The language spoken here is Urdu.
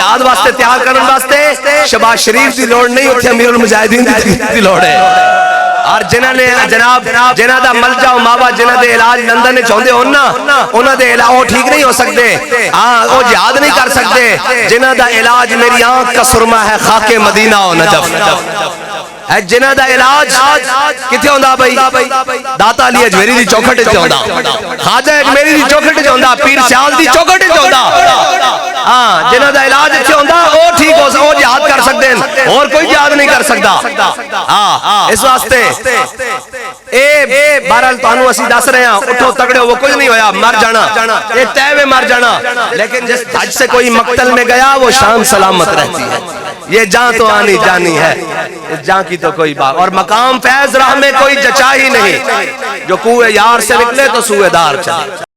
جہاد واسطے تیار کرن واسطے شہباز شریف دی لوڑ نہیں، اتھے امیر المجاہدین دی لوڑ ہے۔ اور جنہاں نے جناب جنہاں دا ملجا و ماوا جنہاں دے علاج لندن نے چاہندے ہون نا، انہاں دے علاج وہ ٹھیک نہیں ہو سکتے، وہ جہاد نہیں کر سکتے۔ جنہاں دا علاج میری آنکھ کا سرما ہے خاک مدینہ و نجف، جنہاں دا علاج کتے ہوندا بھائی؟ داتا علی اجمیری دی چوکھٹ تے ہوندا، خواجہ اجمیری دی چوکھٹ تے ہوندا، پیر سیال دی چوکھٹ تے ہوندا۔ جنہاں دا علاج تے ہوندا او ٹھیک ہو سکدا، او جہاد کر سکتے ہیں، اور کوئی جہاد نہیں کر سکدا۔ اس واسطے بہرحال تانوں اسی دس رہے ہیں، اٹھو تگڑے وہ کچھ نہیں ہویا، مر جانا یہ طے میں مر جانا، لیکن جس حج سے کوئی مقتل میں گیا وہ شان سلامت رہتی ہے۔ یہ جان تو آنی جانی ہے، اس جان کی تو کوئی بات، اور مقام فیض راہ میں کوئی جچا ہی نہیں، جو کوئے یار سے نکلے تو سوئے دار چلے۔